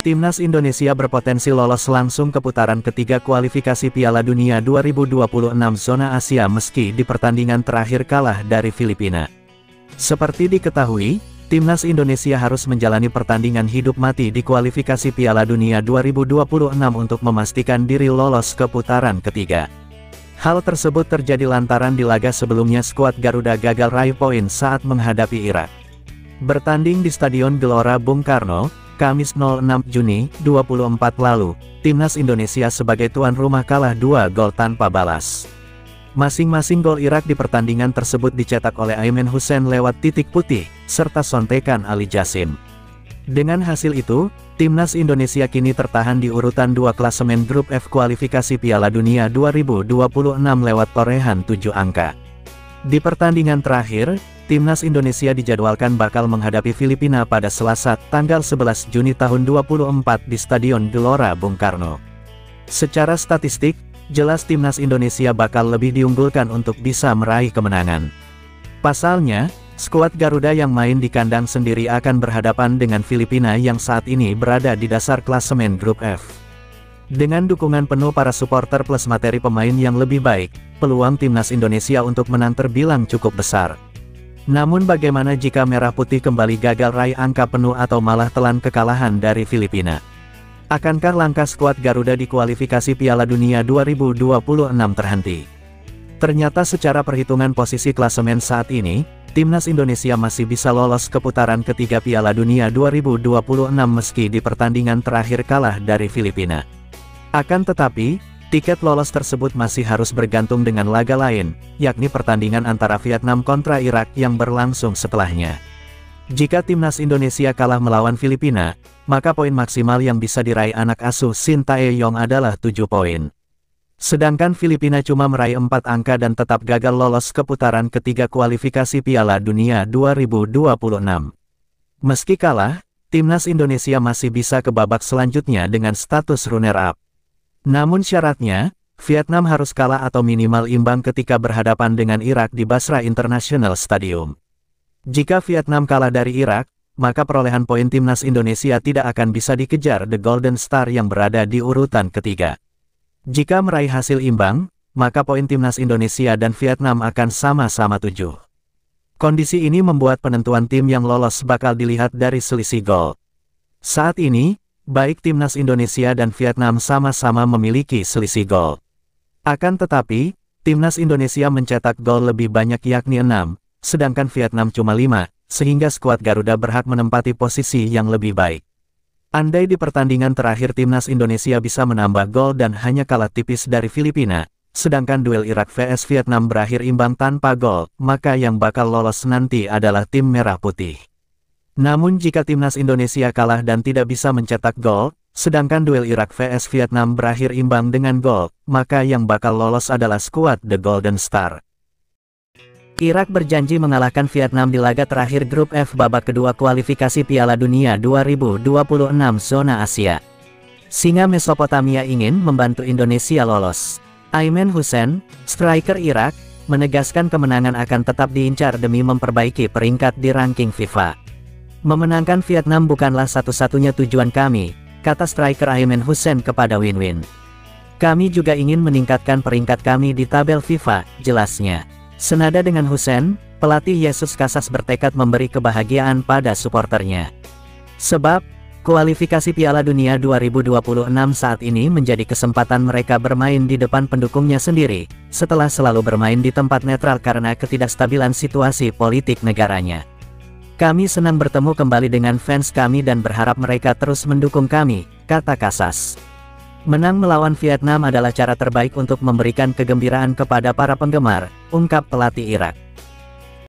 Timnas Indonesia berpotensi lolos langsung ke putaran ketiga kualifikasi Piala Dunia 2026 zona Asia meski di pertandingan terakhir kalah dari Filipina. Seperti diketahui, Timnas Indonesia harus menjalani pertandingan hidup mati di kualifikasi Piala Dunia 2026 untuk memastikan diri lolos ke putaran ketiga. Hal tersebut terjadi lantaran di laga sebelumnya skuad Garuda gagal raih poin saat menghadapi Irak. Bertanding di Stadion Gelora Bung Karno, Kamis 06 Juni 24 lalu, Timnas Indonesia sebagai tuan rumah kalah 2 gol tanpa balas. Masing-masing gol Irak di pertandingan tersebut dicetak oleh Aimen Hussein lewat titik putih, serta sontekan Ali Jasim. Dengan hasil itu, Timnas Indonesia kini tertahan di urutan 2 klasemen grup F kualifikasi Piala Dunia 2026 lewat torehan 7 angka. Di pertandingan terakhir, Timnas Indonesia dijadwalkan bakal menghadapi Filipina pada Selasa, tanggal 11 Juni tahun 2024 di Stadion Gelora Bung Karno. Secara statistik, jelas Timnas Indonesia bakal lebih diunggulkan untuk bisa meraih kemenangan. Pasalnya, skuad Garuda yang main di kandang sendiri akan berhadapan dengan Filipina yang saat ini berada di dasar klasemen grup F. Dengan dukungan penuh para supporter plus materi pemain yang lebih baik, peluang Timnas Indonesia untuk menang terbilang cukup besar. Namun bagaimana jika Merah Putih kembali gagal raih angka penuh atau malah telan kekalahan dari Filipina? Akankah langkah skuad Garuda di kualifikasi Piala Dunia 2026 terhenti? Ternyata secara perhitungan posisi klasemen saat ini, Timnas Indonesia masih bisa lolos ke putaran ketiga Piala Dunia 2026 meski di pertandingan terakhir kalah dari Filipina. Akan tetapi, tiket lolos tersebut masih harus bergantung dengan laga lain, yakni pertandingan antara Vietnam kontra Irak yang berlangsung setelahnya. Jika Timnas Indonesia kalah melawan Filipina, maka poin maksimal yang bisa diraih anak asuh Shin Tae-yong adalah 7 poin. Sedangkan Filipina cuma meraih 4 angka dan tetap gagal lolos ke putaran ketiga kualifikasi Piala Dunia 2026. Meski kalah, Timnas Indonesia masih bisa ke babak selanjutnya dengan status runner-up. Namun syaratnya, Vietnam harus kalah atau minimal imbang ketika berhadapan dengan Irak di Basra International Stadium. Jika Vietnam kalah dari Irak, maka perolehan poin Timnas Indonesia tidak akan bisa dikejar The Golden Star yang berada di urutan ketiga. Jika meraih hasil imbang, maka poin Timnas Indonesia dan Vietnam akan sama-sama 7. Kondisi ini membuat penentuan tim yang lolos bakal dilihat dari selisih gol. Saat ini, baik Timnas Indonesia dan Vietnam sama-sama memiliki selisih gol. Akan tetapi, Timnas Indonesia mencetak gol lebih banyak yakni 6, sedangkan Vietnam cuma 5, sehingga skuad Garuda berhak menempati posisi yang lebih baik. Andai di pertandingan terakhir Timnas Indonesia bisa menambah gol dan hanya kalah tipis dari Filipina, sedangkan duel Irak vs Vietnam berakhir imbang tanpa gol, maka yang bakal lolos nanti adalah tim Merah Putih. Namun jika Timnas Indonesia kalah dan tidak bisa mencetak gol, sedangkan duel Irak vs Vietnam berakhir imbang dengan gol, maka yang bakal lolos adalah skuad The Golden Star. Irak berjanji mengalahkan Vietnam di laga terakhir grup F babak kedua kualifikasi Piala Dunia 2026 zona Asia. Singa Mesopotamia ingin membantu Indonesia lolos. Aimen Hussein, striker Irak, menegaskan kemenangan akan tetap diincar demi memperbaiki peringkat di ranking FIFA. Memenangkan Vietnam bukanlah satu-satunya tujuan kami, kata striker Aimen Hussein kepada Win-Win. Kami juga ingin meningkatkan peringkat kami di tabel FIFA, jelasnya. Senada dengan Hussein, pelatih Yesus Casas bertekad memberi kebahagiaan pada suporternya. Sebab, kualifikasi Piala Dunia 2026 saat ini menjadi kesempatan mereka bermain di depan pendukungnya sendiri, setelah selalu bermain di tempat netral karena ketidakstabilan situasi politik negaranya. Kami senang bertemu kembali dengan fans kami dan berharap mereka terus mendukung kami, kata Casas. Menang melawan Vietnam adalah cara terbaik untuk memberikan kegembiraan kepada para penggemar, ungkap pelatih Irak.